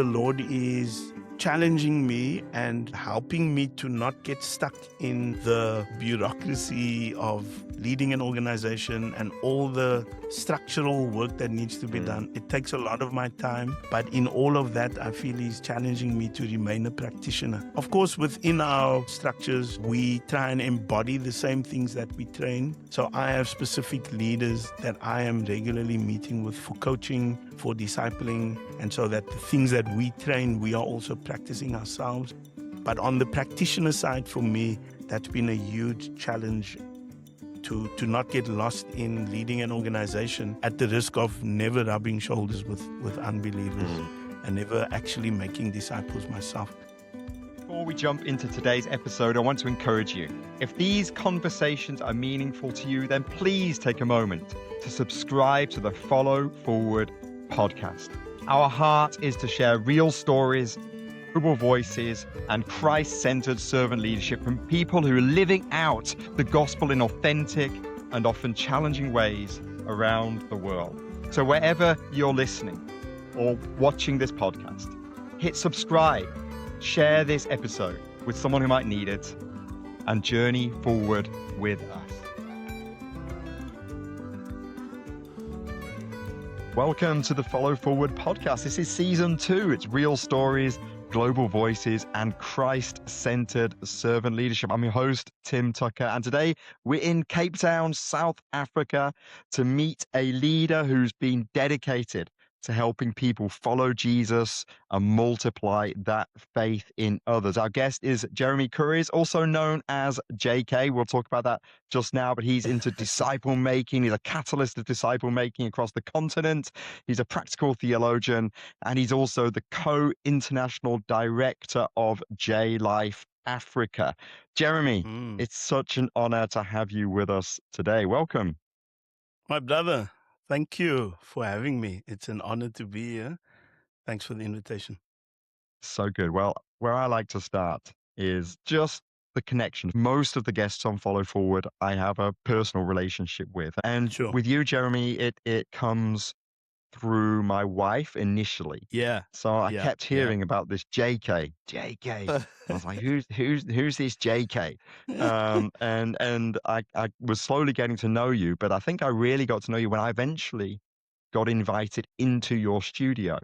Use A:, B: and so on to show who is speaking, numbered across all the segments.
A: the Lord is challenging me and helping me to not get stuck in the bureaucracy of leading an organization and all the structural work that needs to be done. It takes a lot of my time, but in all of that, I feel He's challenging me to remain a practitioner. Of course, within our structures, we try and embody the same things that we train. So I have specific leaders that I am regularly meeting with for coaching, for discipling, and so that the things that we train, we are also practicing ourselves. But on the practitioner side, for me, that's been a huge challenge to not get lost in leading an organization at the risk of never rubbing shoulders with unbelievers and never actually making disciples myself.
B: Before we jump into today's episode, I want to encourage you. If these conversations are meaningful to you, then please take a moment to subscribe to the Follow Forward podcast. Our heart is to share real stories, global voices, and Christ-centered servant leadership from people who are living out the gospel in authentic and often challenging ways around the world. So wherever you're listening or watching this podcast, hit subscribe, share this episode with someone who might need it, and journey forward with us. Welcome to the Follow Forward podcast. This is season 2. It's real stories, global voices, and Christ-centered servant leadership. I'm your host, Tim Tucker, and today we're in Cape Town, South Africa, to meet a leader who's been dedicated to helping people follow Jesus and multiply that faith in others. Our guest is Jeremy Koeries, also known as JK. We'll talk about that just now, but he's into disciple making. He's a catalyst of disciple making across the continent. He's a practical theologian, and he's also the co-international director of J Life Africa. Jeremy, it's such an honor to have you with us today. Welcome.
A: My brother, thank you for having me. It's an honor to be here. Thanks for the invitation.
B: So good. Well, where I like to start is just the connection. Most of the guests on Follow Forward, I have a personal relationship with. And with you, Jeremy, it comes through my wife initially.
A: Yeah.
B: So I kept hearing about this JK. I was like, who's this JK? And I was slowly getting to know you, but I think I really got to know you when I eventually got invited into your studio.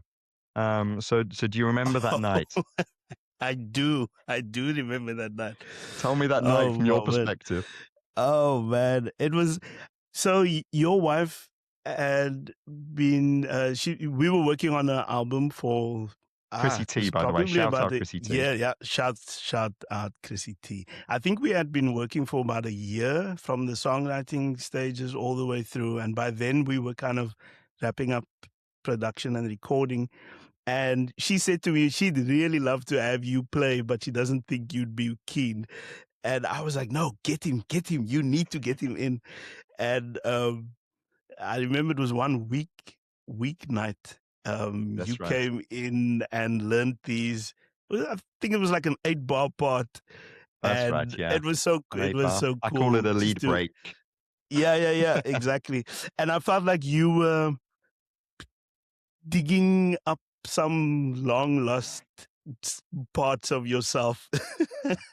B: So do you remember that night?
A: I do remember that night.
B: Tell me that night from your perspective.
A: Oh man, it was so. Your wife had been. We were working on an album for
B: Chrissy T, by the way. Shout out Chrissy T.
A: Yeah. Shout out Chrissy T. I think we had been working for about a year from the songwriting stages all the way through, and by then we were kind of wrapping up production and recording. And she said to me, she'd really love to have you play, but she doesn't think you'd be keen. And I was like, no, get him. You need to get him in. And I remember it was one weeknight. You
B: right.
A: came in and learned these. I think it was like an 8-bar part.
B: That's right. Yeah,
A: it was so cool.
B: I call it a lead break.
A: Yeah, exactly. And I felt like you were digging up some long lost parts of yourself.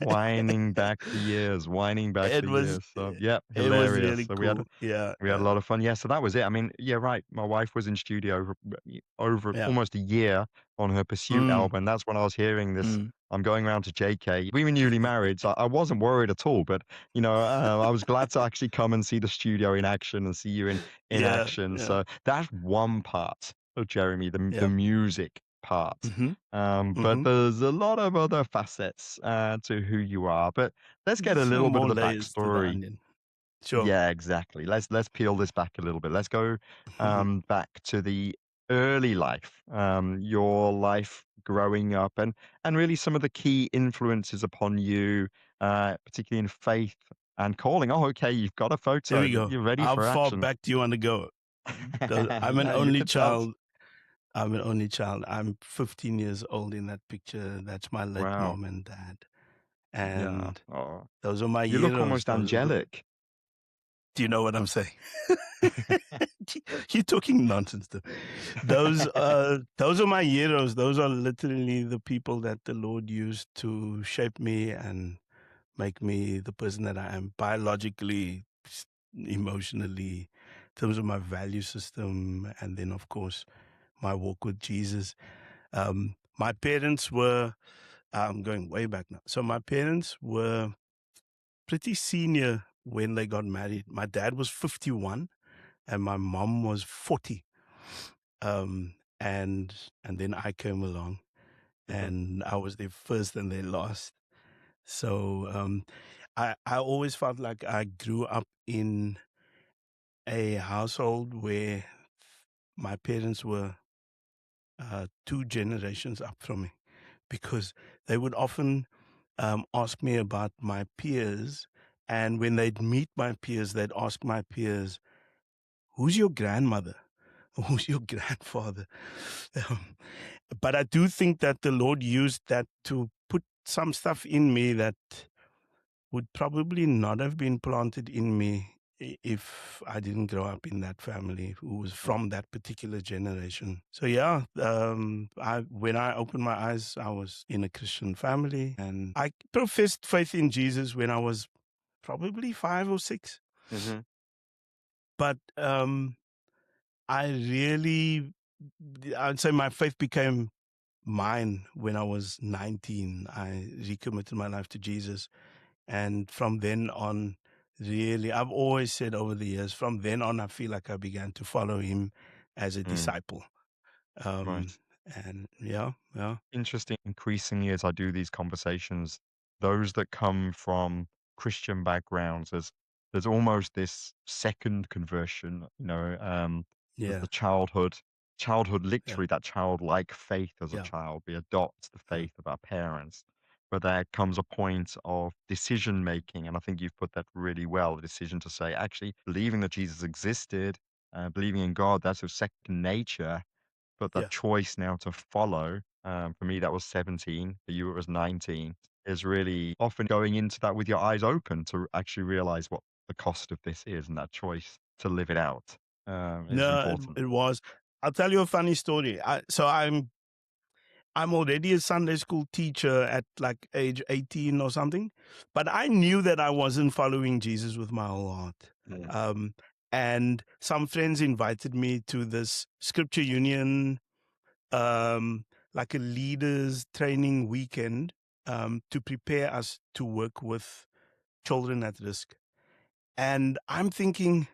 B: Whining back the years. So yeah, hilarious.
A: It was really
B: so
A: cool.
B: we had a lot of fun. Yeah, so that was it. I mean, yeah, right. My wife was in studio over almost a year on her Pursuit album. That's when I was hearing this. I'm going around to JK. We were newly married, so I wasn't worried at all. But I was glad to actually come and see the studio in action and see you in action. Yeah. So that's one part of Jeremy, the music part. But there's a lot of other facets to who you are. But let's get a little bit of the backstory.
A: Sure.
B: Yeah, exactly. Let's peel this back a little bit. Let's go back to the early life, your life growing up, and really some of the key influences upon you, particularly in faith and calling. Oh, okay, you've got a photo.
A: There we go.
B: You're ready
A: How
B: for action.
A: How far back do you want to go? I'm an only child. I'm 15 years old in that picture. That's my late mom and dad. And those are my
B: heroes. You look almost angelic.
A: Do you know what I'm saying? You're talking nonsense. Though. Those are my heroes. Those are literally the people that the Lord used to shape me and make me the person that I am biologically, emotionally, in terms of my value system, and then of course my walk with Jesus. My parents were, I'm going way back now. So my parents were pretty senior when they got married. My dad was 51 and my mom was 40. And then I came along
B: Mhm.
A: and I was their first and their last. So I always felt like I grew up in a household where my parents were two generations up from me, because they would often ask me about my peers. And when they'd meet my peers, they'd ask my peers, "Who's your grandmother? Who's your grandfather?" Um, but I do think that the Lord used that to put some stuff in me that would probably not have been planted in me if I didn't grow up in that family who was
B: Mm.
A: from that particular generation. So yeah, when I opened my eyes, I was in a Christian family, and I professed faith in Jesus when I was probably 5 or 6.
B: Mhm.
A: But I really, I'd say my faith became mine when I was 19. I recommitted my life to Jesus. And from then on, really, I've always said over the years, from then on, I feel like I began to follow him as a
B: Mm.
A: disciple. Um,
B: Right.
A: and yeah, yeah,
B: Interesting. Increasingly, as I do these conversations, those that come from Christian backgrounds, there's almost this second conversion, as
A: yeah,
B: the childhood
A: yeah,
B: literally that childlike faith as a
A: yeah,
B: child. We adopt the
A: yeah,
B: faith of our parents. But there comes a point of decision making, and I think you've put that really well, the decision to say, actually, believing that Jesus existed, believing in God, that's a second nature, but that
A: yeah.
B: choice now to follow, for me, that was 17. For you, it was 19. Is really often going into that with your eyes open to actually realize what the cost of this is, and that choice to live it out is
A: No,
B: important.
A: it was. I'll tell you a funny story. I'm already a Sunday school teacher at like age 18 or something, but I knew that I wasn't following Jesus with my whole heart.
B: Mm.
A: Um, and some friends invited me to this scripture union, um, like a leaders training weekend, to prepare us to work with children at risk. And I'm thinking,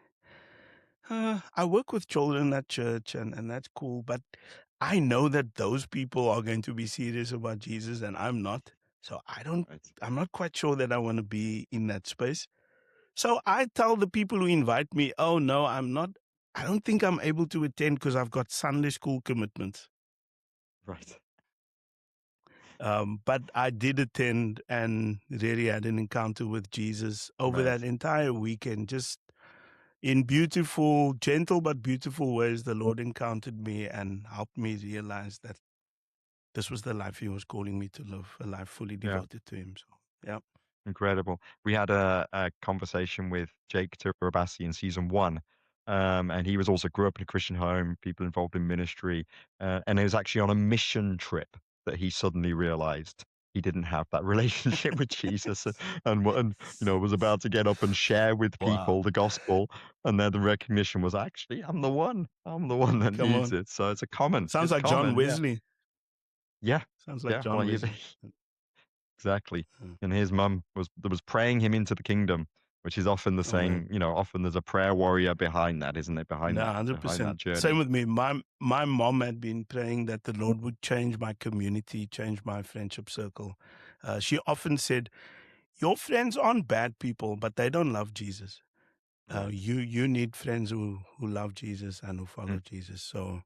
A: I work with children at church, and that's cool, but I know that those people are going to be serious about Jesus and I'm not. So
B: Right.
A: I'm not quite sure that I want to be in that space. So I tell the people who invite me, "Oh, no, I'm not. I don't think I'm able to attend because I've got Sunday school commitments."
B: Right.
A: But I did attend and really had an encounter with Jesus over that
B: Amazing.
A: entire weekend. Just in beautiful, gentle but beautiful ways, the Lord encountered me and helped me realize that this was the life He was calling me to live, a life fully
B: Yeah.
A: devoted to Him. So, yeah,
B: Incredible. We had a conversation with Jake Turabasi in season one. And he was also grew up in a Christian home, people involved in ministry. And it was actually on a mission trip that he suddenly realized he didn't have that relationship with Jesus and was about to get up and share with
A: wow,
B: people the gospel. And then the recognition was actually, I'm the one. I'm the one that
A: come
B: needs
A: on,
B: it. So it's
A: sounds
B: it's
A: like John
B: common. Yeah.
A: Wesley.
B: Yeah.
A: Sounds like
B: Yeah.
A: John
B: Well, you
A: Wesley.
B: exactly.
A: Uh,
B: And his mum was praying him into the kingdom, which is often the
A: Oh man.
B: saying, often there's a prayer warrior behind that, isn't it?
A: No,
B: Behind that
A: 100%. Same
B: journey.
A: with me. My mom had been praying that the Lord would change my community, change my friendship circle. She often said, "Your friends aren't bad people, but they don't love Jesus.
B: Right.
A: You need friends who love Jesus and who
B: Mm,
A: follow Jesus." So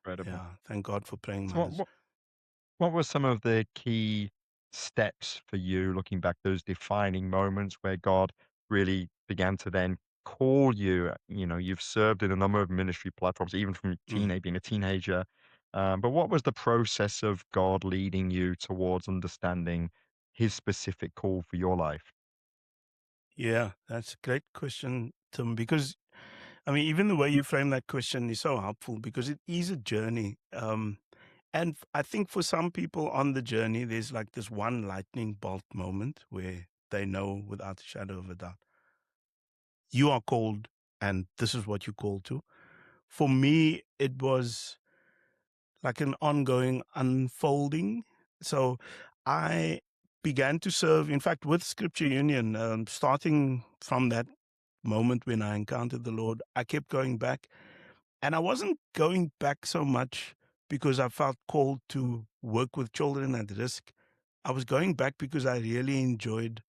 B: incredible.
A: yeah, thank God for praying
B: So
A: mothers.
B: what were some of the key steps for you looking back, those defining moments where God really began to then call you? You've served in a number of ministry platforms, even from
A: Mm.
B: being a teenager. But what was the process of God leading you towards understanding his specific call for your life?
A: Yeah, that's a great question, Tim, because I mean, even the way you frame that question is so helpful because it is a journey. And I think for some people on the journey, there's like this one lightning bolt moment where they know without a shadow of a doubt, you are called and this is what you're called to. For me, it was like an ongoing unfolding. So I began to serve, in fact, with Scripture Union, starting from that moment when I encountered the Lord, I kept going back. And I wasn't going back so much because I felt called to work with children at risk. I was going back because I really enjoyed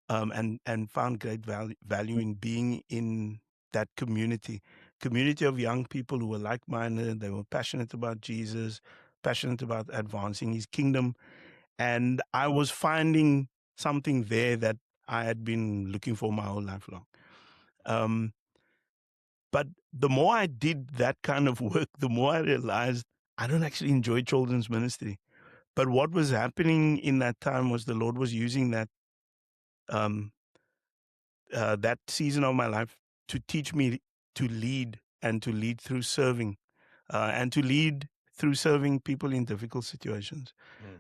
A: and found great value in being in that community of young people who were like-minded. They were passionate about Jesus, passionate about advancing his kingdom. And I was finding something there that I had been looking for my whole life long. But the more I did that kind of work, the more I realized I don't actually enjoy children's ministry. But what was happening in that time was the Lord was using um, that season of my life to teach me to lead and to lead through serving and to lead through serving people in difficult situations.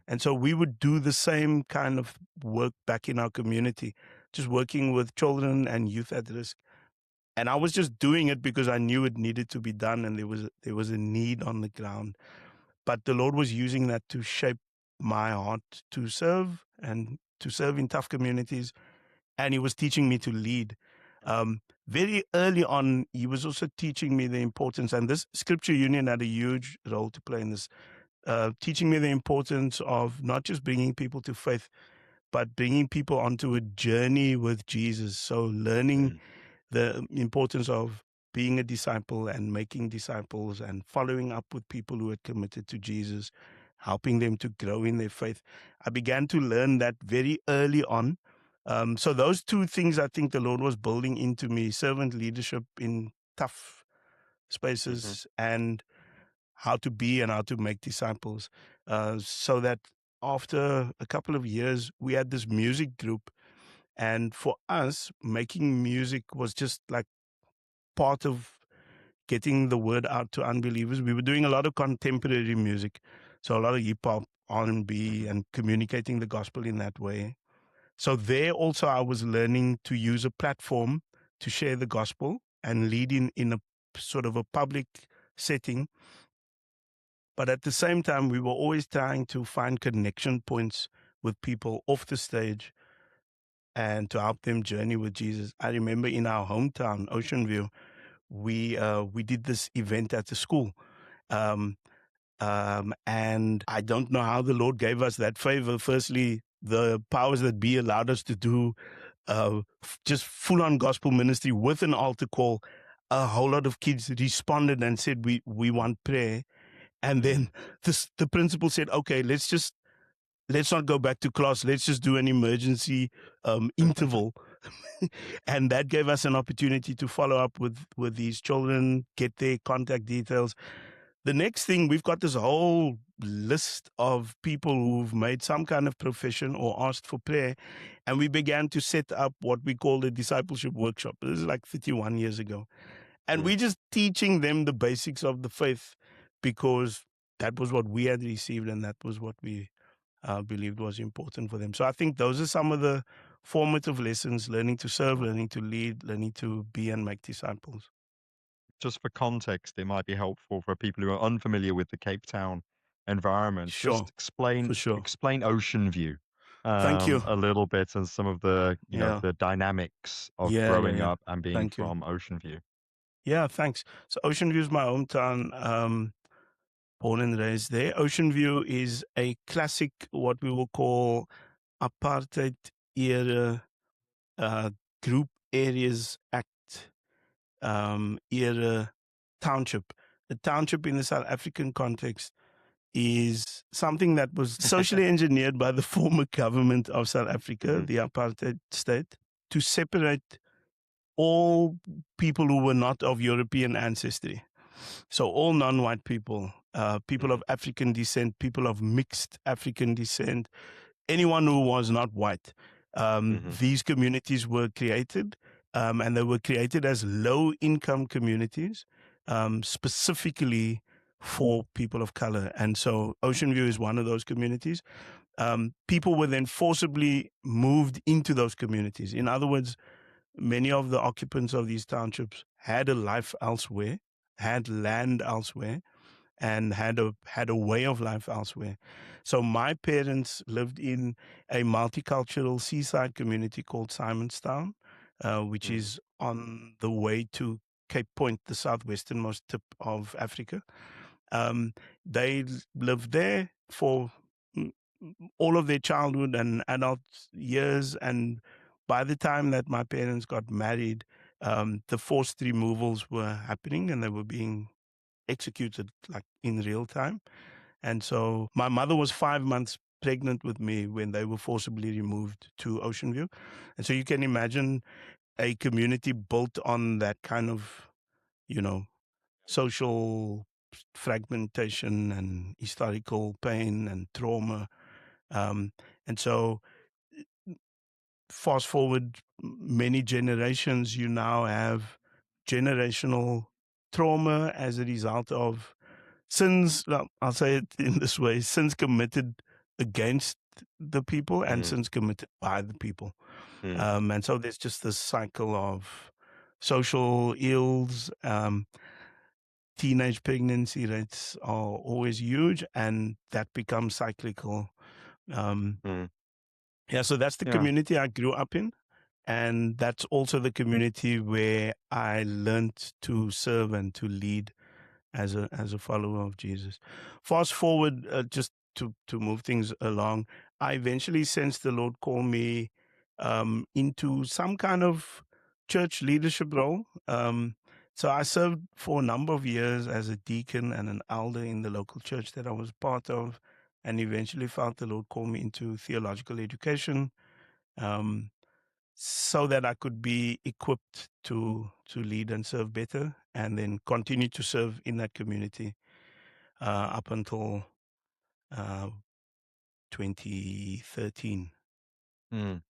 A: And so we would do the same kind of work back in our community, just working with children and youth at risk. And I was just doing it because I knew it needed to be done and there was a need on the ground. But the Lord was using that to shape my heart to serve and to serve in tough communities. And he was teaching me to lead. Very early on, he was also teaching me the importance, and this Scripture Union had a huge role to play in this, teaching me the importance of not just bringing people to faith, but bringing people onto a journey with Jesus. So learning the importance of being a disciple and making disciples and following up with people who had committed to Jesus, helping them to grow in their faith. I began to learn that very early on. So those two things I think the Lord was building into me, servant leadership in tough spaces and how to be and how to make disciples. So that after a couple of years, we had this music group. And for us, making music was just like part of getting the word out to unbelievers. We were doing a lot of contemporary music, so a lot of hip hop, R&B, and communicating the gospel in that way. So there also I was learning to use a platform to share the gospel and lead in a sort of a public setting. But at the same time, we were always trying to find connection points with people off the stage and to help them journey with Jesus. I remember in our hometown, Ocean View, we did this event at the school. And I don't know how the Lord gave us that favor. Firstly, the powers that be allowed us to do just full-on gospel ministry with an altar call. A whole lot of kids responded and said, we want prayer. And then the principal said, okay, let's not go back to class. Let's just do an emergency interval. And that gave us an opportunity to follow up with these children, get their contact details. The next thing, we've got this whole list of people who've made some kind of profession or asked for prayer. And we began to set up what we call a discipleship workshop. This is like 31 years ago. And we're just teaching them the basics of the faith because that was what we had received and that was what we believed was important for them. So I think those are some of the formative lessons: learning to serve, learning to lead, learning to be and make disciples.
B: Just for context, it might be helpful for people who are unfamiliar with the Cape Town environment.
A: Sure,
B: Just
A: for sure.
B: explain Ocean View
A: Thank you.
B: a little bit and some of the
A: Yeah,
B: the dynamics of growing
A: yeah.
B: up and being
A: Thank you.
B: from Ocean View.
A: Yeah, thanks. So Ocean View is my hometown. Born and raised there. Ocean View is a classic, what we will call apartheid era group areas act era township. A township in the South African context is something that was socially engineered by the former government of South Africa, the apartheid state, to separate all people who were not of European ancestry. So all non-white people, people of African descent, people of mixed African descent, anyone who was not white. These communities were created and they were created as low-income communities, specifically for people of color. And so Ocean View is one of those communities. People were then forcibly moved into those communities. In other words, many of the occupants of these townships had a life elsewhere, had land elsewhere, and had a way of life elsewhere. So my parents lived in a multicultural seaside community called Simonstown, which
B: Mm,
A: is on the way to Cape Point, the southwesternmost tip of Africa. Um, they lived there for mm, all of their childhood and adult years. And by the time that my parents got married, the forced removals were happening and they were being executed like in real time. And so my mother was 5 months pregnant with me when they were forcibly removed to Ocean View. And so you can imagine a community built on that kind of, you know, social fragmentation and historical pain and trauma. Um, and so fast forward many generations, you now have generational trauma as a result of sins. Well, I'll say it in this way: sins committed against the people and
B: mm,
A: sins committed by the people.
B: mm,
A: And so there's just this cycle of social ills. Teenage pregnancy rates are always huge, and that becomes cyclical. Um,
B: mm.
A: yeah, so that's the
B: Yeah.
A: community I grew up in. And that's also the community where I learned to serve and to lead as a follower of Jesus. Fast forward, just to move things along, I eventually sensed the Lord call me into some kind of church leadership role. So I served for a number of years as a deacon and an elder in the local church that I was part of, and eventually felt the Lord call me into theological education. Um, so that I could be equipped to lead and serve better, and then continue to serve in that community up until uh, 2013.
B: Mm.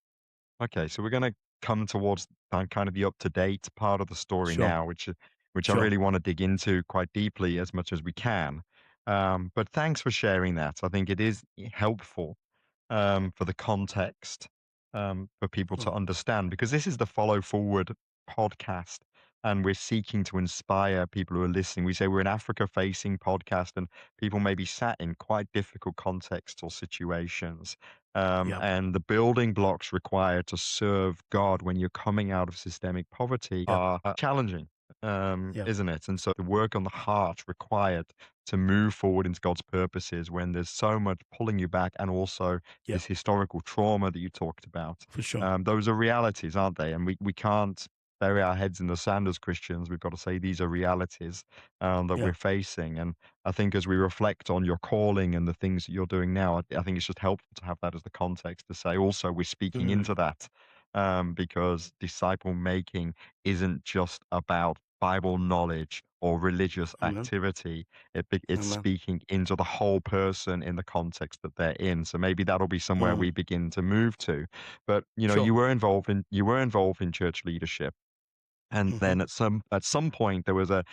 B: Okay, so we're going to come towards kind of the up-to-date part of the story
A: Sure,
B: now, which I
A: sure.
B: really want to dig into quite deeply as much as we can. But thanks for sharing that. I think it is helpful for the context for people to
A: Mm.
B: understand because this is the Follow Forward podcast and we're seeking to inspire people who are listening. We say we're an Africa facing podcast and people may be sat in quite difficult contexts or situations.
A: Yep,
B: And the building blocks required to serve God when you're coming out of systemic poverty
A: yep,
B: are challenging,
A: yep,
B: isn't it? And so the work on the heart required to move forward into God's purposes when there's so much pulling you back and also
A: yep,
B: this historical trauma that you talked about.
A: for sure.
B: Those are realities, aren't they? And we can't bury our heads in the sand as Christians. We've got to say these are realities that
A: Yep.
B: we're facing. And I think as we reflect on your calling and the things that you're doing now, I think it's just helpful to have that as the context to say also we're speaking
A: Mm.
B: into that because disciple making isn't just about Bible knowledge or religious
A: Amen.
B: activity. It's
A: Amen.
B: speaking into the whole person in the context that they're in. So maybe that'll be somewhere
A: Mm.
B: we begin to move to. But you know,
A: Sure.
B: you were involved in church leadership. And
A: Hmm.
B: then at some point there was a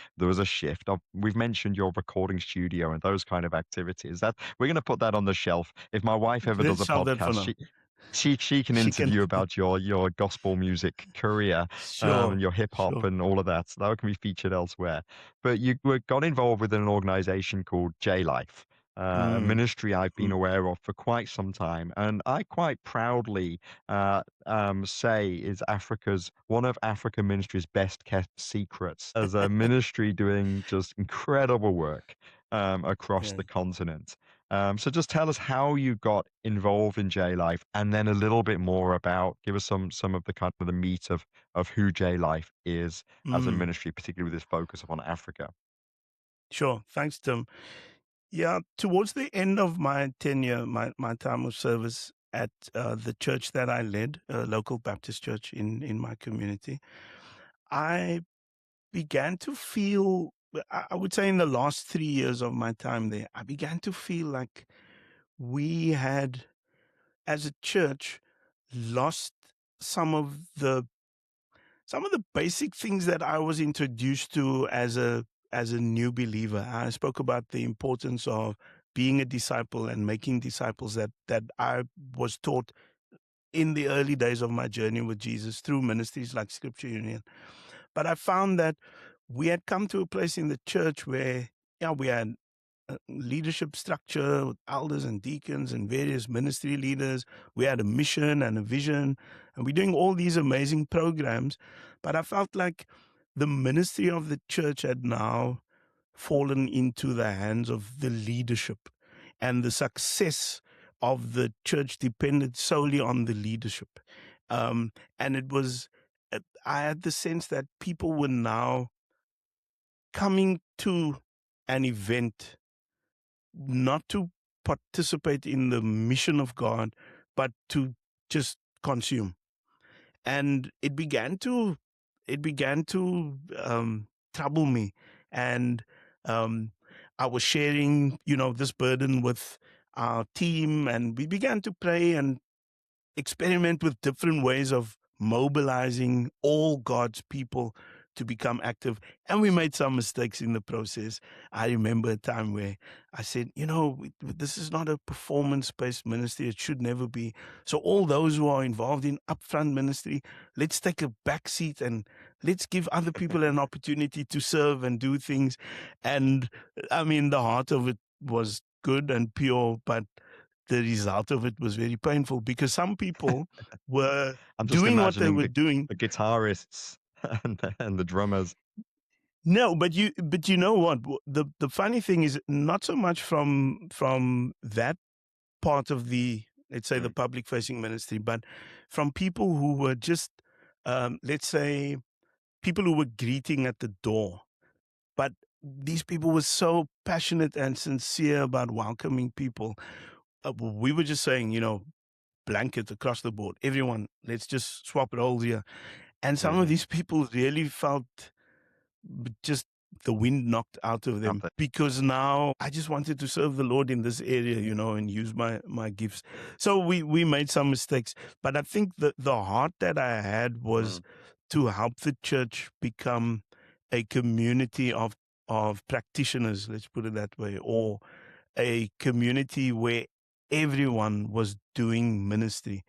B: shift. We've mentioned your recording studio and those kind of activities. That we're going to put that on the shelf. If my wife ever does
A: Let's
B: a
A: solve that for
B: podcast,
A: now.
B: she can
A: She can.
B: interview about your gospel music career,
A: Sure.
B: and your hip hop
A: Sure.
B: and all of that. So that can be featured elsewhere. But got involved with an organization called J Life, a
A: Mm.
B: ministry I've been
A: Mm.
B: aware of for quite some time, and I quite proudly say is Africa's one of Africa ministry's best kept secrets as a ministry doing just incredible work across
A: Yeah.
B: the continent. So just tell us how you got involved in J Life, and then a little bit more about give us some of the kind of the meat of who J Life is as a
A: Mm.
B: ministry, particularly with this focus upon Africa.
A: Sure. Thanks, Tim. Yeah, towards the end of my tenure, my time of service at the church that I led, a local Baptist church in my community, I began to feel, I would say in the last 3 years of my time there, I began to feel like we had, as a church, lost some of the some of the basic things that I was introduced to as a new believer. I spoke about the importance of being a disciple and making disciples that I was taught in the early days of my journey with Jesus through ministries like Scripture Union. But I found that we had come to a place in the church where, yeah, we had leadership structure with elders and deacons and various ministry leaders. We had a mission and a vision, and we're doing all these amazing programs. But I felt like the ministry of the church had now fallen into the hands of the leadership, and the success of the church depended solely on the leadership. And it was, I had the sense that people were now coming to an event not to participate in the mission of God, but to just consume. And it began to trouble me. And I was sharing, this burden with our team, and we began to pray and experiment with different ways of mobilizing all God's people to become active. And we made some mistakes in the process. I remember a time where I said, this is not a performance-based ministry. It should never be. So all those who are involved in upfront ministry, let's take a back seat and let's give other people an opportunity to serve and do things. And I mean, the heart of it was good and pure, but the result of it was very painful because some people were
B: I'm just
A: doing what they
B: imagining
A: were doing.
B: the guitarists and the drummers.
A: No, but you know what? The funny thing is not so much from that part of the, let's say, the public facing ministry, but from people who were just let's say people who were greeting at the door. But these people were so passionate and sincere about welcoming people. We were just saying, blanket across the board. Everyone, let's just swap roles here. And some of these people really felt just the wind knocked out of them, because now I just wanted to serve the Lord in this area, and use my gifts. So we made some mistakes, but I think that the heart that I had was to help the church become a community of practitioners, let's put it that way, or a community where everyone was doing ministry,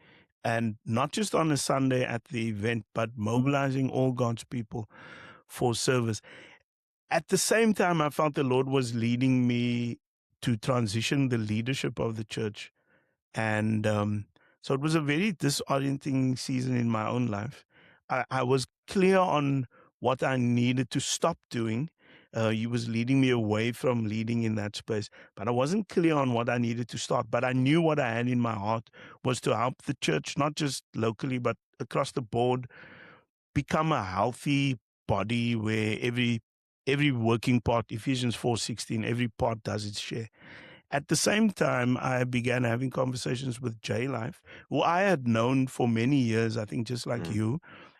A: and not just on a Sunday at the event, but mobilizing all God's people for service. At the same time, I felt the Lord was leading me to transition the leadership of the church. And so it was a very disorienting season in my own life. I was clear on what I needed to stop doing. He was leading me away from leading in that space, but I wasn't clear on what I needed to start. But I knew what I had in my heart was to help the church, not just locally, but across the board, become a healthy body where every working part, Ephesians 4:16, every part does its share. At the same time, I began having conversations with J Life, who I had known for many years, I think just like you,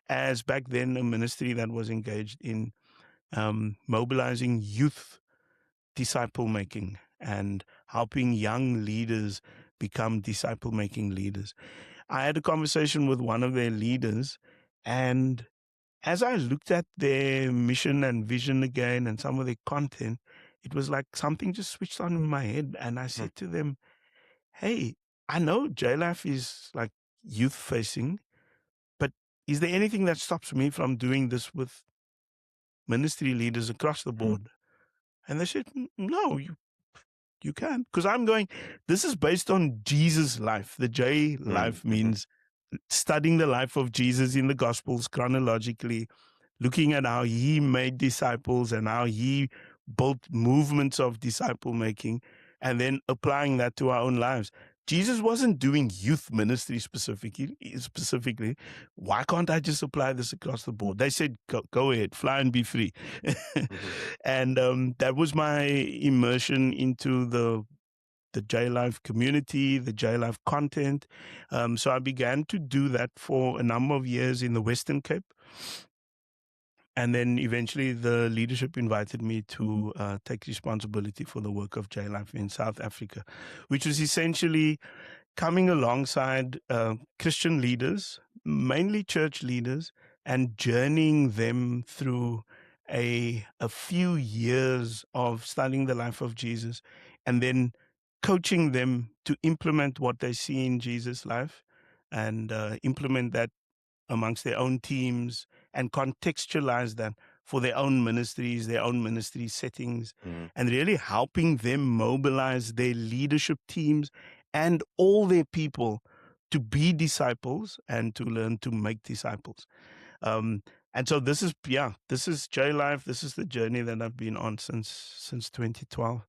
A: as back then a ministry that was engaged in mobilizing youth disciple making and helping young leaders become disciple making leaders. I had a conversation with one of their leaders, and as I looked at their mission and vision again and some of their content, it was like something just switched on in my head. And I said to them, hey, I know JLAF is like youth facing, but is there anything that stops me from doing this with ministry leaders across the board? And they said, no, you can't. Because I'm going, this is based on Jesus' life. The J life means studying the life of Jesus in the Gospels chronologically, looking at how he made disciples and how he built movements of disciple making, and then applying that to our own lives. Jesus wasn't doing youth ministry specifically. Why can't I just apply this across the board? They said, go ahead, fly and be free. And that was my immersion into the J Life community, the J Life content. So I began to do that for a number of years in the Western Cape. And then eventually the leadership invited me to take responsibility for the work of J Life in South Africa, which was essentially coming alongside Christian leaders, mainly church leaders, and journeying them through a few years of studying the life of Jesus, and then coaching them to implement what they see in Jesus' life, and implement that amongst their own teams, and contextualize that for their own ministries, their own ministry settings,
B: Mm.
A: and really helping them mobilize their leadership teams and all their people to be disciples and to learn to make disciples. Um, and so this is J Life. This is the journey that I've been on since 2012.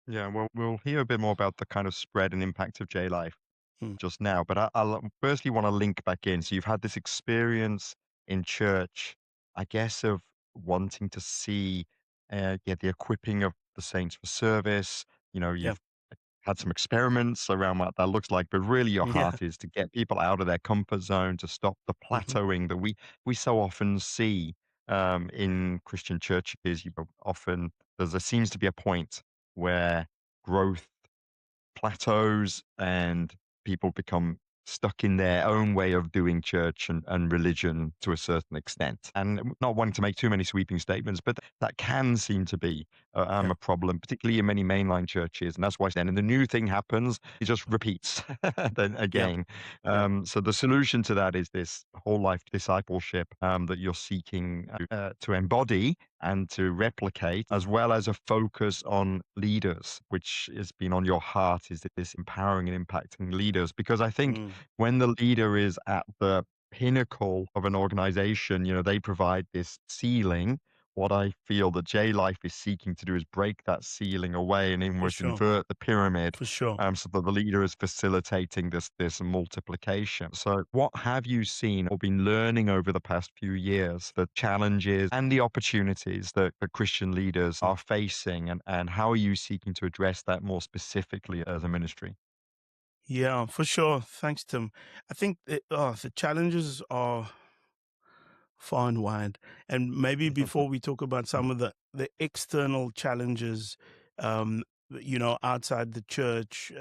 B: Yeah, well, we'll hear a bit more about the kind of spread and impact of J Life
A: Mm.
B: just now, but I'll firstly want to link back in. So you've had this experience in church, I guess, of wanting to see, yeah, the equipping of the saints for service. You know,
A: Yeah,
B: you've had some experiments around what that looks like, but really your
A: yeah,
B: heart is to get people out of their comfort zone, to stop the
A: hmm,
B: plateauing that we so often see in Christian churches. You know, often there seems to be a point where growth plateaus and people become stuck in their own way of doing church and religion to a certain extent. And not wanting to make too many sweeping statements, but that can seem to be
A: yeah,
B: a problem, particularly in many mainline churches. And that's why then, and the new thing happens, it just repeats then
A: yeah,
B: again.
A: yeah,
B: So the solution to that is this whole life discipleship that you're seeking to embody and to replicate, as
A: mm,
B: well as a focus on leaders, which has been on your heart, is this empowering and impacting leaders. Because I think
A: mm,
B: when the leader is at the pinnacle of an organization, you know, they provide this ceiling. What I feel that J Life is seeking to do is break that ceiling away and
A: for
B: almost
A: sure,
B: invert the pyramid,
A: for sure.
B: so that the leader is facilitating this multiplication. So, what have you seen or been learning over the past few years, the challenges and the opportunities that the Christian leaders
A: Mm.
B: are facing, and how are you seeking to address that more specifically as a ministry?
A: Yeah, for sure. Thanks, Tim. I think the challenges are far and wide. And maybe before we talk about some of the external challenges, um, outside the church,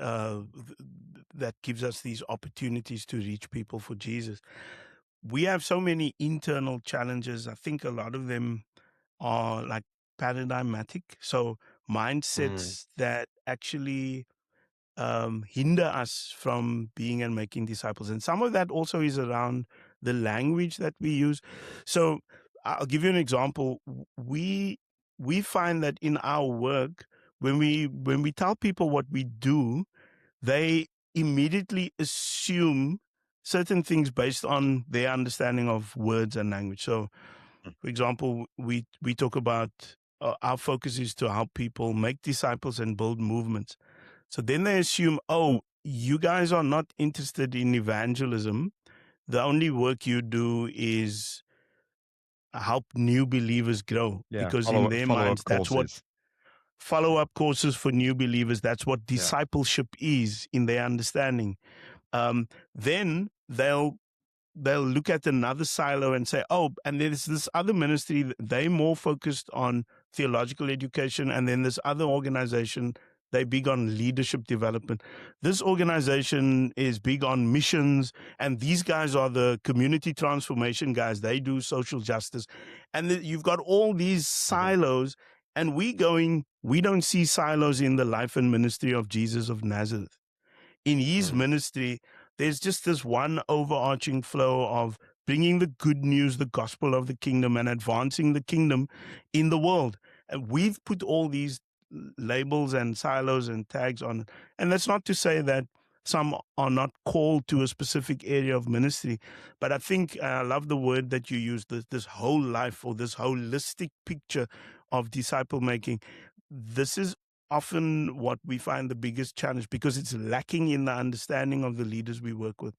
A: that gives us these opportunities to reach people for Jesus, we have so many internal challenges. I think a lot of them are like paradigmatic. So
B: Mm,
A: mindsets that actually hinder us from being and making disciples. And some of that also is around the language that we use. So I'll give you an example. We find that in our work, when we tell people what we do, they immediately assume certain things based on their understanding of words and language. So,
B: mm,
A: for example, we talk about our focus is to help people make disciples and build movements. So then they assume, oh, you guys are not interested in evangelism. The only work you do is help new believers grow,
B: yeah,
A: because in their
B: follow up
A: minds, that's what
B: courses.
A: follow up courses for new believers, that's what
B: Yeah.
A: discipleship is in their understanding. Then they'll look at another silo and say, oh, and there's this other ministry, they more focused on theological education. And then this other organization, they big on leadership development. This organization is big on missions. And these guys are the community transformation guys. They do social justice. And you've got all these
B: Mhm.
A: silos. And we don't see silos in the life and ministry of Jesus of Nazareth. In his
B: Mm.
A: ministry, there's just this one overarching flow of bringing the good news, the gospel of the kingdom, and advancing the kingdom in the world. And we've put all these labels and silos and tags on it. And that's not to say that some are not called to a specific area of ministry. But I think I love the word that you use, this whole life, or this holistic picture of disciple making. This is often what we find the biggest challenge, because it's lacking in the understanding of the leaders we work with.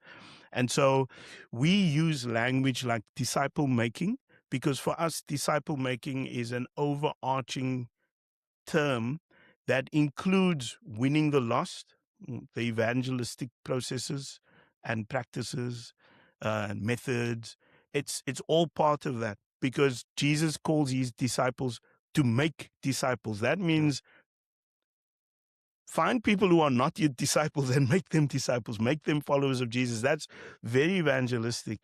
A: And so we use language like disciple making, because for us, disciple making is an overarching term that includes winning the lost, the evangelistic processes and practices and methods. It's all part of that, because Jesus calls his disciples to make disciples. That
B: Mm.
A: means find people who are not yet disciples and make them disciples, make them followers of Jesus. That's very evangelistic.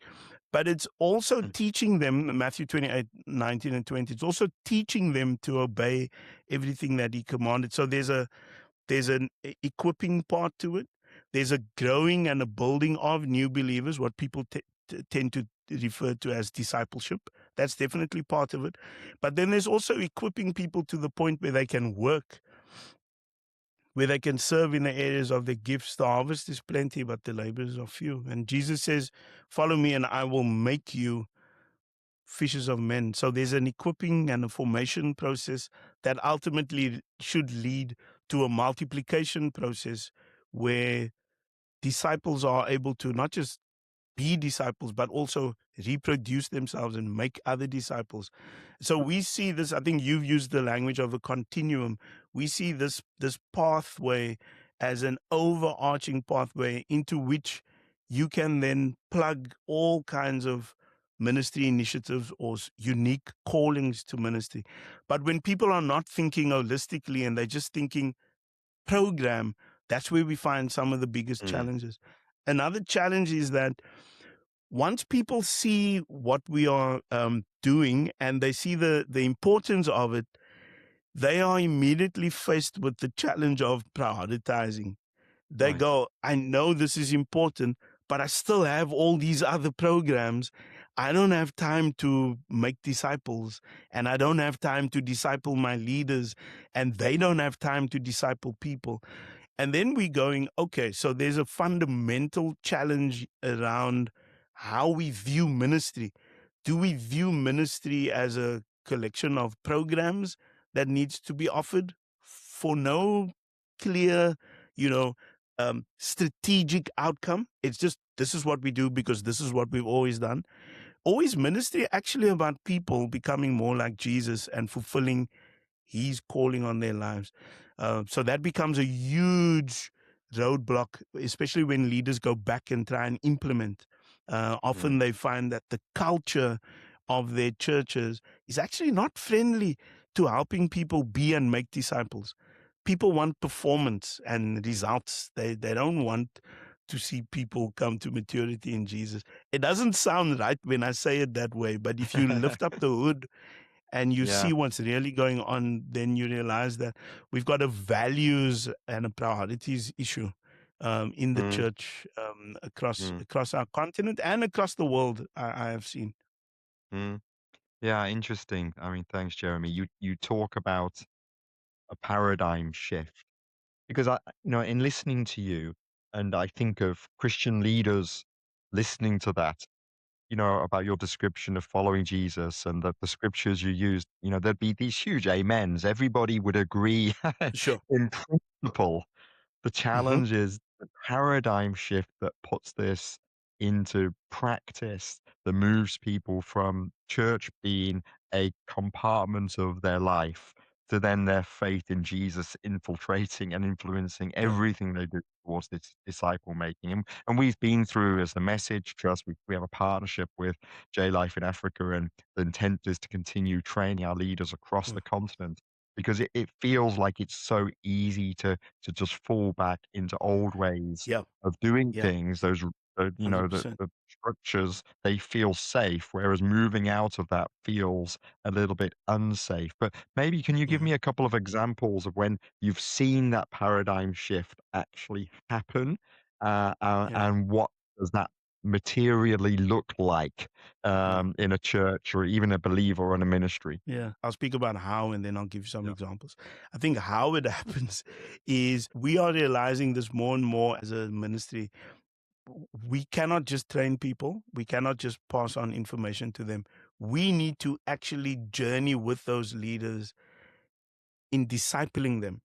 A: But it's also
B: Mm.
A: teaching them, Matthew 28:19 and 20, it's also teaching them to obey everything that he commanded. So there's an equipping part to it. There's a growing and a building of new believers, what people tend to refer to as discipleship. That's definitely part of it. But then there's also equipping people to the point where they can work, where they can serve in the areas of their gifts. The harvest is plenty, but the laborers are few. And Jesus says, follow me and I will make you fishers of men. So there's an equipping and a formation process that ultimately should lead to a multiplication process where disciples are able to not just be disciples, but also reproduce themselves and make other disciples. So we see this, I think you've used the language of a continuum. We see this pathway as an overarching pathway into which you can then plug all kinds of ministry initiatives or unique callings to ministry. But when people are not thinking holistically and they're just thinking program, that's where we find some of the biggest
B: Mm.
A: challenges. Another challenge is that once people see what we are doing and they see the importance of it, they are immediately faced with the challenge of prioritizing. They
B: Right.
A: go, I know this is important, but I still have all these other programs. I don't have time to make disciples, and I don't have time to disciple my leaders, and they don't have time to disciple people. And then we're going, okay, so there's a fundamental challenge around how we view ministry. Do we view ministry as a collection of programs that needs to be offered for no clear, you know, strategic outcome? It's just, this is what we do because this is what we've always done. Or is ministry actually about people becoming more like Jesus and fulfilling He's calling on their lives? So that becomes a huge roadblock, especially when leaders go back and try and implement.
B: Mm.
A: Often they find that the culture of their churches is actually not friendly to helping people be and make disciples. People want performance and results. They don't want to see people come to maturity in Jesus. It doesn't sound right when I say it that way, but if you lift up the hood and you
B: Yeah.
A: see what's really going on, then you realize that we've got a values and a priorities issue in the
B: Mm.
A: church
B: Mm.
A: across our continent and across the world. I have seen.
B: Mm. Yeah, interesting. I mean, thanks, Jeremy. You talk about a paradigm shift because in listening to you, and I think of Christian leaders listening to that, about your description of following Jesus and the scriptures you used, there'd be these huge amens. Everybody would agree
A: Sure.
B: in principle. The
A: Hmm.
B: challenge is the paradigm shift that puts this into practice, that moves people from church being a compartment of their life to then their faith in Jesus infiltrating and influencing
A: Yeah.
B: everything they do towards this disciple making. And we've been through, as the Message Trust, we have a partnership with J Life in Africa, and the intent is to continue training our leaders across
A: Mm.
B: the continent because it feels like it's so easy to just fall back into old ways
A: Yeah.
B: of doing
A: Yeah.
B: things. Those, the
A: 100%.
B: the structures, they feel safe, whereas moving out of that feels a little bit unsafe. But maybe can you give
A: Hmm.
B: me a couple of examples of when you've seen that paradigm shift actually happen,
A: Yeah.
B: and what does that materially look like
A: Yeah.
B: in a church or even a believer or in a ministry?
A: Yeah, I'll speak about how and then I'll give you some
B: Yeah.
A: examples. I think how it happens is we are realizing this more and more as a ministry. We cannot just train people, we cannot just pass on information to them. We need to actually journey with those leaders in discipling them.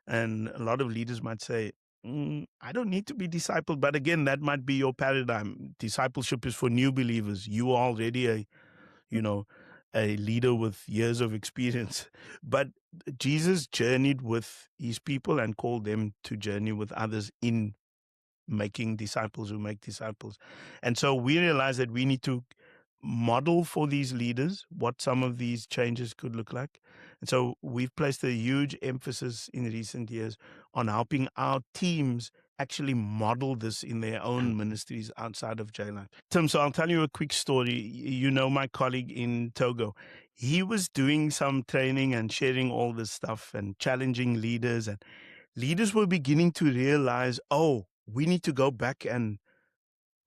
A: And a lot of leaders might say, I don't need to be discipled. But again, that might be your paradigm. Discipleship is for new believers. You are already you know, a leader with years of experience. But Jesus journeyed with his people and called them to journey with others in making disciples who make disciples. And so we realize that we need to model for these leaders what some of these changes could look like. And so we've placed a huge emphasis in recent years on helping our teams actually model this in their own ministries outside of jail life. Tim, so I'll tell you a quick story. You know, my colleague in Togo, he was doing some training and sharing all this stuff and challenging leaders, and leaders were beginning to realize, oh, we need to go back and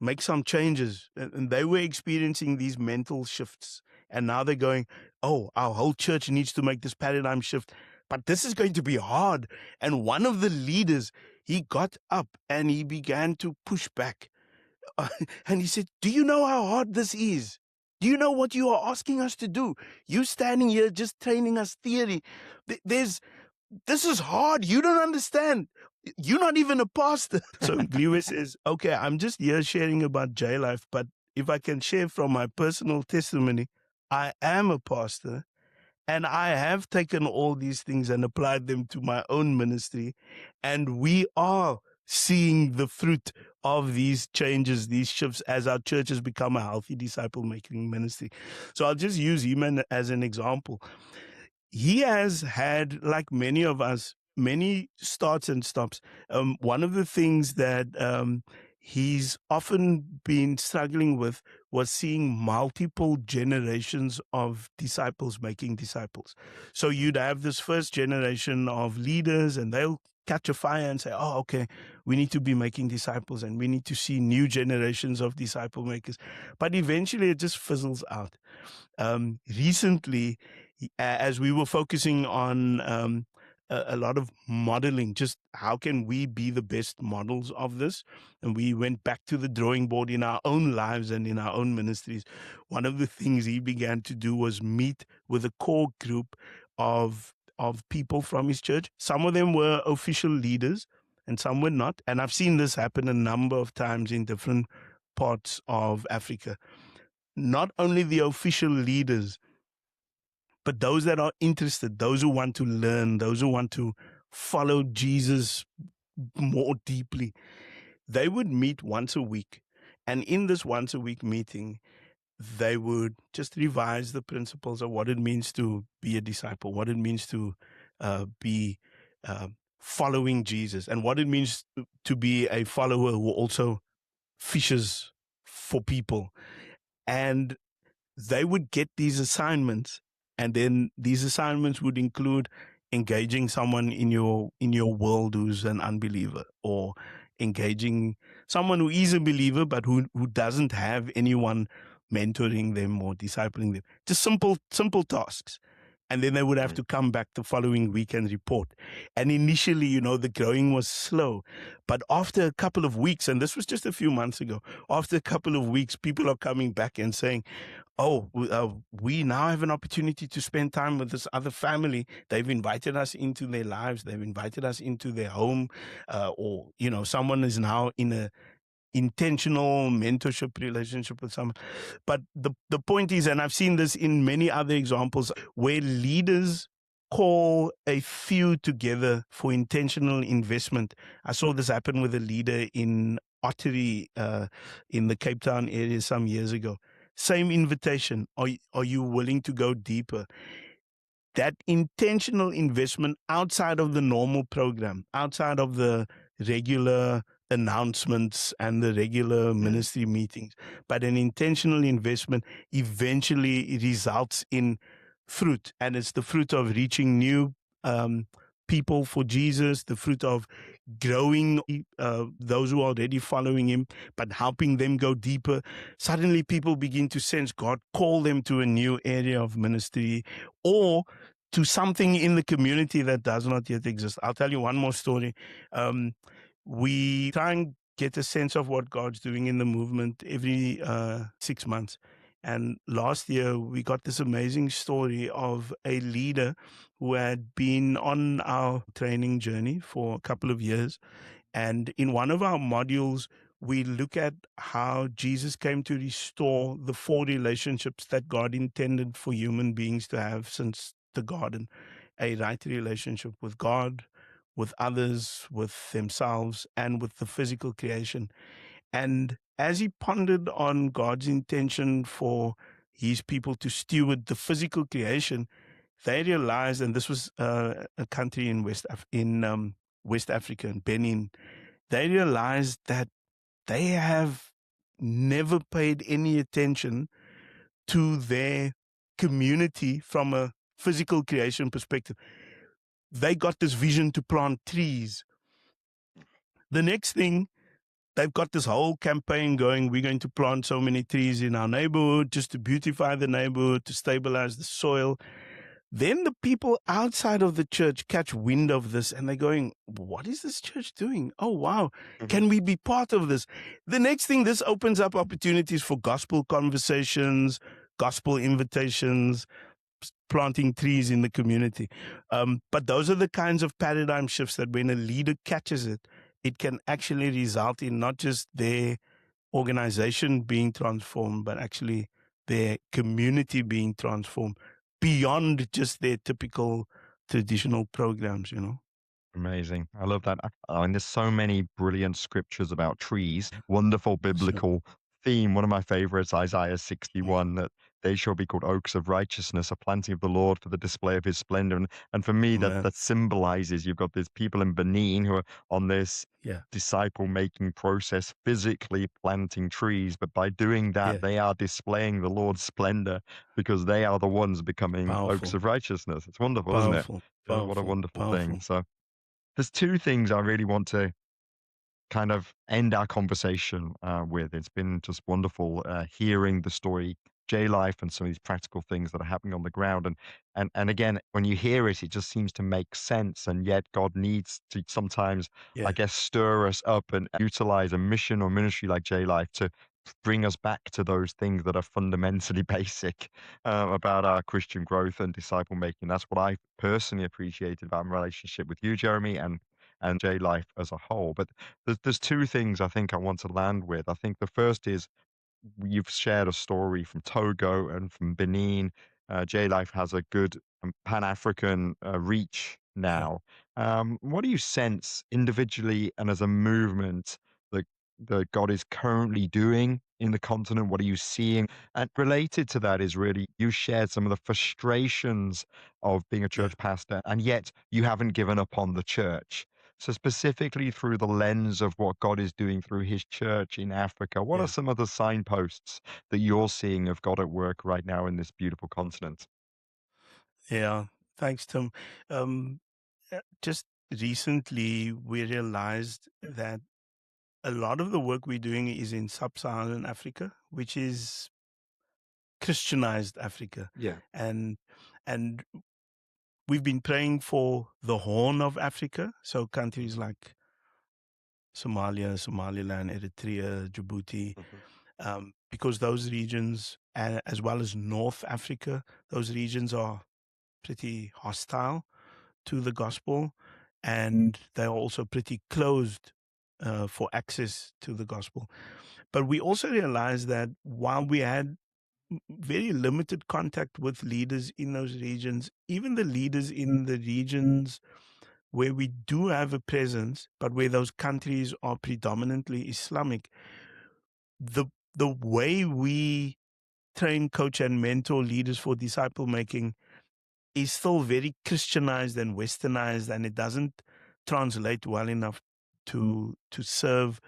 A: make some changes. And they were experiencing these mental shifts. And now they're going, oh, our whole church needs to make this paradigm shift. But this is going to be hard. And one of the leaders, he got up and he began to push back. And he said, do you know how hard this is? Do you know what you are asking us to do? You standing here just training us theory. This is hard. You don't understand. You're not even a pastor. So Lewis says, okay, I'm just here sharing about jail life, but if I can share from my personal testimony, I am a pastor and I have taken all these things and applied them to my own ministry. And we are seeing the fruit of these changes, these shifts, as our church has become a healthy disciple-making ministry. So I'll just use him as an example. He has had, like many of us, many starts and stops. One of the things that he's often been struggling with was seeing multiple generations of disciples making disciples. So you'd have this first generation of leaders and they'll catch a fire and say, oh, okay, we need to be making disciples and we need to see new generations of disciple makers. But eventually it just fizzles out. Recently, as we were focusing on a lot of modeling, just how can we be the best models of this? And we went back to the drawing board in our own lives and in our own ministries. One of the things he began to do was meet with a core group of people from his church. Some of them were official leaders and some were not. And I've seen this happen a number of times in different parts of Africa. Not only the official leaders, but those that are interested, those who want to learn, those who want to follow Jesus more deeply, they would meet once a week. And in this once a week meeting, they would just revise the principles of what it means to be a disciple, what it means to be following Jesus, and what it means to be a follower who also fishes for people. And they would get these assignments, and then these assignments would include engaging someone in your world who's an unbeliever, or engaging someone who is a believer but who doesn't have anyone mentoring them or discipling them. Just simple tasks. And then they would have to come back the following week and report. And initially, the growing was slow. But after a couple of weeks, and this was just a few months ago, after a couple of weeks, people are coming back and saying, oh, we now have an opportunity to spend time with this other family. They've invited us into their lives. They've invited us into their home. Or someone is now in a intentional mentorship relationship with someone. But the point is, and I've seen this in many other examples, where leaders call a few together for intentional investment. I saw this happen with a leader in Ottery in the Cape Town area some years ago. Same invitation. Are you willing to go deeper? That intentional investment outside of the normal program, outside of the regular announcements and the regular ministry meetings, but an intentional investment eventually results in fruit. And it's the fruit of reaching new people for Jesus, the fruit of growing those who are already following him, but helping them go deeper. Suddenly people begin to sense God call them to a new area of ministry or to something in the community that does not yet exist. I'll tell you one more story. We try and get a sense of what God's doing in the movement every 6 months. And last year, we got this amazing story of a leader who had been on our training journey for a couple of years. And in one of our modules, we look at how Jesus came to restore the 4 relationships that God intended for human beings to have since the garden: a right relationship with God, with others, with themselves, and with the physical creation. And as he pondered on God's intention for his people to steward the physical creation, they realized, and this was a country in West Africa, in Benin, they realized that they have never paid any attention to their community from a physical creation perspective. They got this vision to plant trees. The next thing, they've got this whole campaign going. We're going to plant so many trees in our neighborhood just to beautify the neighborhood, to stabilize the soil. Then the people outside of the church catch wind of this and they're going, what is this church doing? Oh, wow.
B: Mhm.
A: Can we be part of this? The next thing, this opens up opportunities for gospel conversations, gospel invitations, planting trees in the community. But those are the kinds of paradigm shifts that when a leader catches it, it can actually result in not just their organization being transformed, but actually their community being transformed beyond just their typical traditional programs, you know?
B: Amazing. I love that. I mean, there's so many brilliant scriptures about trees. Wonderful
A: So,
B: biblical theme. One of my favorites, Isaiah
A: mm,
B: 61, that they shall be called oaks of righteousness, a planting of the Lord for the display of his splendor. And for me, that
A: man,
B: that symbolizes you've got these people in Benin who are on this
A: yeah,
B: disciple making process, physically planting trees. But by doing that,
A: yeah,
B: they are displaying the Lord's splendor because they are the ones becoming oaks
A: powerful,
B: of righteousness. It's wonderful, isn't it?
A: powerful,
B: What a
A: powerful,
B: wonderful thing.
A: powerful.
B: So, there's two things I really want to kind of end our conversation with. It's been just wonderful hearing the story, J Life, and some of these practical things that are happening on the ground. And again, when you hear it, it just seems to make sense. And yet, God needs to sometimes, I
A: Yeah,
B: guess, stir us up and utilize a mission or ministry like J Life to bring us back to those things that are fundamentally basic about our Christian growth and disciple making. That's what I personally appreciated about my relationship with you, Jeremy, and J Life as a whole. But there's two things I think I want to land with. I think the first is you've shared a story from Togo and from Benin. J Life has a good Pan African reach
A: yeah,
B: now. What do you sense individually and as a movement that God is currently doing in the continent? What are you seeing? And related to that is really you shared some of the frustrations of being a
A: yeah,
B: church pastor, and yet you haven't given up on the church. So, specifically through the lens of what God is doing through his church in Africa, what are
A: yeah,
B: some of the signposts that you're seeing of God at work right now in this beautiful continent?
A: yeah. Thanks, Tim. Just recently, we realized that a lot of the work we're doing is in sub-Saharan Africa, which is Christianized Africa,
B: Yeah.
A: and and we've been praying for the Horn of Africa, so countries
B: Mhm,
A: like Somalia, Somaliland, Eritrea, Djibouti,
B: mhm,
A: because those regions, as well as North Africa, those regions are pretty hostile to the gospel, and they're also pretty closed for access to the gospel. But we also realized that while we had very limited contact with leaders in those regions, even the leaders in the regions where we do have a presence, but where those countries are predominantly Islamic, the the way we train, coach, and mentor leaders for disciple making is still very Christianized and westernized, and it doesn't translate well enough to serve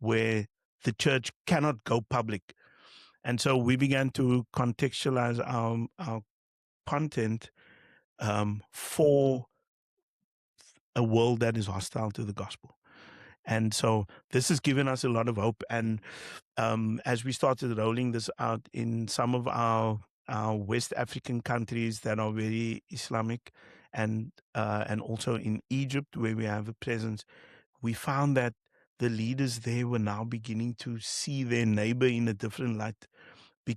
A: where the church cannot go public. And so we began to contextualize our content for a world that is hostile to the gospel. And so this has given us a lot of hope. And as we started rolling this out in some of our West African countries that are very Islamic, and also in Egypt where we have a presence, we found that the leaders there were now beginning to see their neighbor in a different light,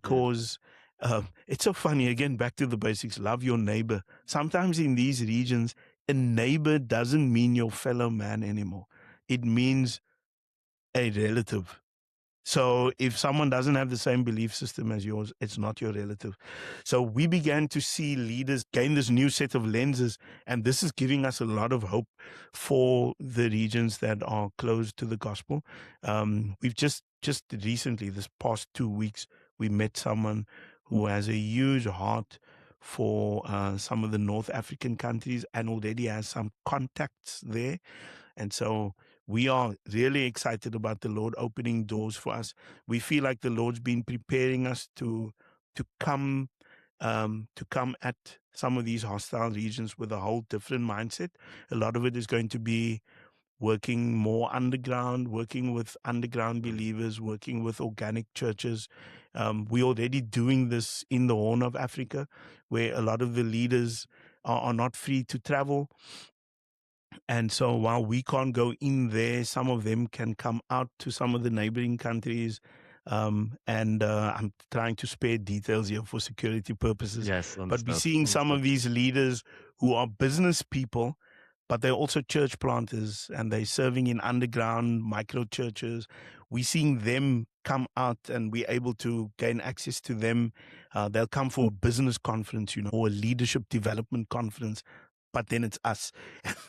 B: mm,
A: because it's so funny. Again, back to the basics: love your neighbor. Sometimes in these regions, a neighbor doesn't mean your fellow man anymore. It means a relative. So if someone doesn't have the same belief system as yours, it's not your relative. So we began to see leaders gain this new set of lenses, and this is giving us a lot of hope for the regions that are closed to the gospel. We've just recently, this past 2 weeks, we met someone who has a huge heart for some of the North African countries and already has some contacts there, and so we are really excited about the Lord opening doors for us. We feel like the Lord's been preparing us to come to come at some of these hostile regions with a whole different mindset. A lot of it is going to be working more underground, working with underground believers, working with organic churches. We're already doing this in the Horn of Africa, where a lot of the leaders are not free to travel. And so while we can't go in there, some of them can come out to some of the neighboring countries. And I'm trying to spare details here for security purposes.
B: Yes,
A: But we're
B: understood.
A: seeing some
B: Understood.
A: of these leaders who are business people, but they're also church planters, and they're serving in underground micro churches. We're seeing them come out, and we're able to gain access to them. They'll come for a business conference, or a leadership development conference, but then it's us.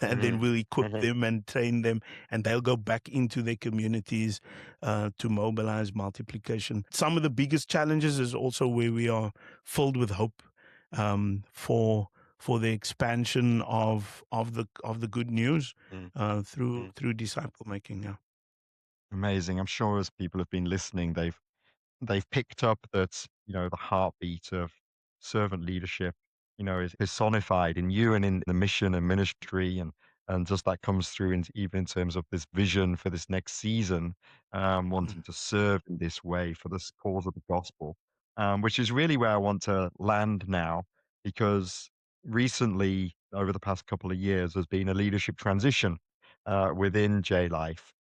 A: And then we'll equip them and train them, and they'll go back into their communities to mobilize multiplication. Some of the biggest challenges is also where we are filled with hope for the expansion of the good news through disciple making. Yeah.
B: Amazing. I'm sure as people have been listening, they've picked up that, the heartbeat of servant leadership, is personified in you and in the mission and ministry, and just that comes through even in terms of this vision for this next season,
A: Mm.
B: wanting to serve in this way for this cause of the gospel, which is really where I want to land now, because recently, over the past couple of years, there's been a leadership transition within J Life.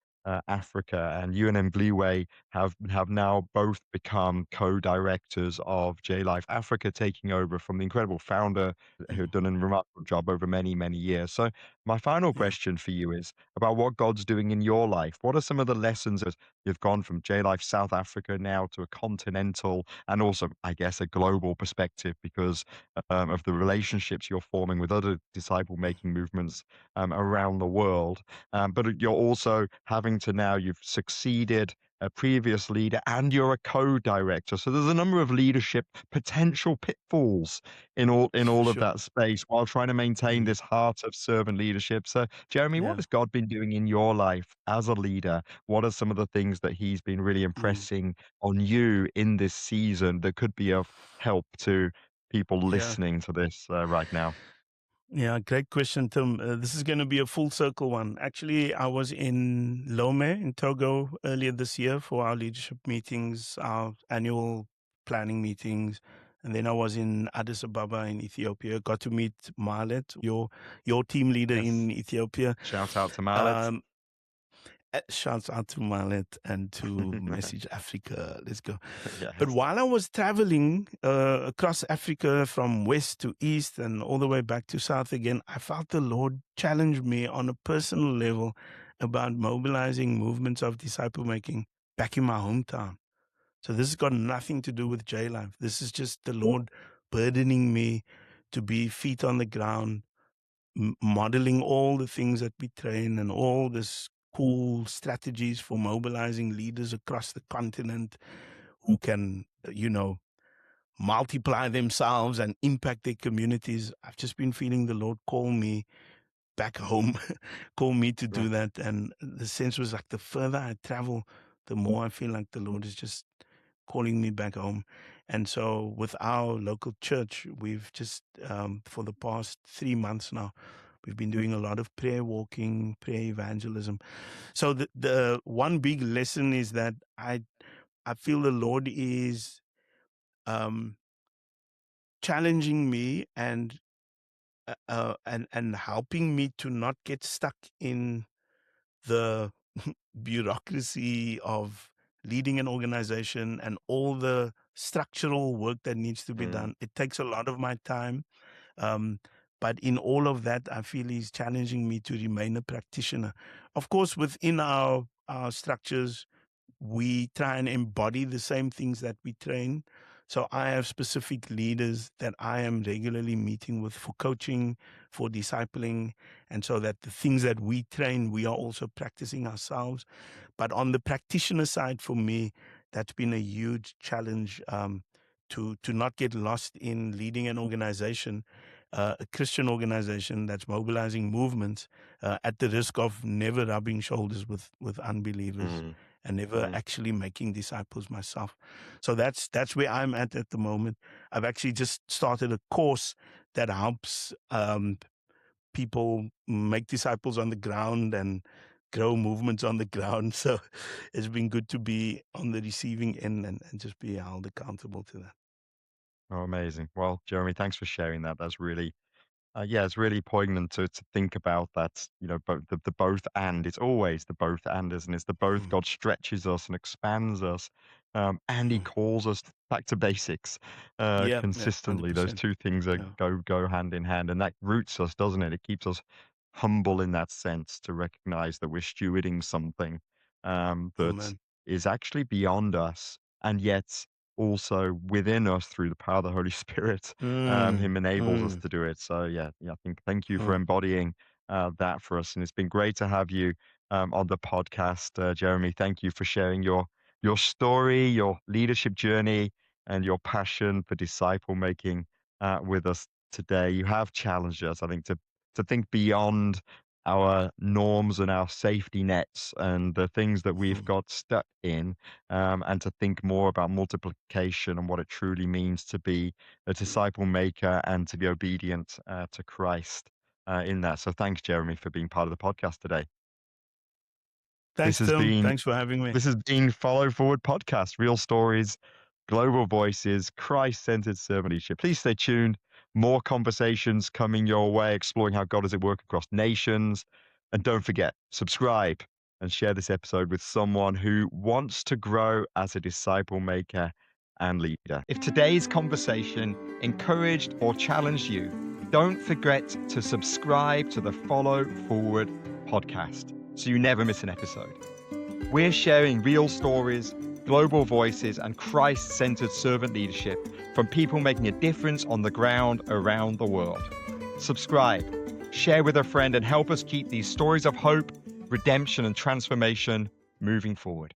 B: Africa and you and Mgliwe have now both become co-directors of J Life Africa, taking over from the incredible founder who had
A: Mm.
B: done a remarkable job over many, many years. So my final
A: Yeah.
B: question for you is about what God's doing in your life. What are some of the lessons as you've gone from J Life South Africa now to a continental and also, I guess, a global perspective because of the relationships you're forming with other disciple-making movements around the world? But you're also having to now, you've succeeded a previous leader and you're a co-director. So there's a number of leadership potential pitfalls in all of
A: Sure.
B: that space while trying to maintain
A: Mm.
B: this heart of servant leadership. So Jeremy, what
A: Yeah.
B: has God been doing in your life as a leader? What are some of the things that he's been really
A: Mm.
B: impressing on you in this season that could be of help to people
A: Yeah.
B: listening to this right now?
A: Yeah, great question, Tim. This is going to be a full circle one. Actually, I was in Lome in Togo earlier this year for our leadership meetings, our annual planning meetings. And then I was in Addis Ababa in Ethiopia. Got to meet Marlet, your team leader
B: Yes.
A: in Ethiopia.
B: Shout out to Mallet.
A: Um, Shouts out to Marlet and to Message Africa. Let's go. But
B: Yes.
A: while I was traveling across Africa from west to east and all the way back to south again, I felt the Lord challenge me on a personal level about mobilizing movements of disciple making back in my hometown. So this has got nothing to do with J Life. This is just the Lord burdening me to be feet on the ground, modeling all the things that we train and all this cool strategies for mobilizing leaders across the continent who can, multiply themselves and impact their communities. I've just been feeling the Lord call me back home, call me to
B: Yeah.
A: do that. And the sense was like the further I travel, the more I feel like the Lord is just calling me back home. And so with our local church, we've just, for the past 3 months now, we've been doing a lot of prayer walking, prayer evangelism. So the one big lesson is that I feel the Lord is um, challenging me and helping me to not get stuck in the bureaucracy of leading an organization and all the structural work that needs to be
B: Mm,
A: done. It takes a lot of my time. Um, but in all of that, I feel he's challenging me to remain a practitioner. Of course, within our structures, we try and embody the same things that we train. So I have specific leaders that I am regularly meeting with for coaching, for discipling, and so that the things that we train, we are also practicing ourselves. But on the practitioner side, for me, that's been a huge challenge to not get lost in leading an organization a Christian organization that's mobilizing movements at the risk of never rubbing shoulders with unbelievers
B: Mm,
A: and never
B: mm,
A: actually making disciples myself. So that's where I'm at the moment. I've actually just started a course that helps people make disciples on the ground and grow movements on the ground. So it's been good to be on the receiving end and just be held accountable to that.
B: oh, amazing. Well, Jeremy, thanks for sharing that. That's really yeah, it's really poignant to think about that, both the both and. It's always the both and, isn't it? It's the both.
A: Mm,
B: God stretches us and expands us, and He
A: mm.
B: calls us back to basics
A: Yeah, yeah,
B: consistently. Those
A: 100%.
B: two things are
A: Yeah.
B: go hand in hand, and that roots us, doesn't it? It keeps us humble in that sense to recognize that we're stewarding something that
A: Amen.
B: is actually beyond us, and yet also within us through the power of the Holy Spirit.
A: Mm,
B: Him enables us
A: mm,
B: to do it. So yeah, I think thank you for
A: mm,
B: embodying that for us, and it's been great to have you on the podcast, Jeremy. Thank you for sharing your story, your leadership journey, and your passion for disciple making with us today. You have challenged us, I think, to think beyond our norms and our safety nets and the things that we've
A: mm,
B: got stuck in, and to think more about multiplication and what it truly means to be a
A: mm.
B: disciple maker and to be obedient to Christ in that. So thanks, Jeremy, for being part of the podcast today. This
A: Thanks,
B: has
A: Tim.
B: been
A: Thanks for having me.
B: this has been Follow Forward Podcast, real stories, global voices, Christ-centered servant leadership. Please stay tuned. More conversations coming your way, exploring how God is at work across nations. And don't forget, subscribe and share this episode with someone who wants to grow as a disciple maker and leader. If today's conversation encouraged or challenged you, don't forget to subscribe to the Follow Forward podcast so you never miss an episode. We're sharing real stories, global voices, and Christ centered servant leadership from people making a difference on the ground around the world. Subscribe, share with a friend, and help us keep these stories of hope, redemption, and transformation moving forward.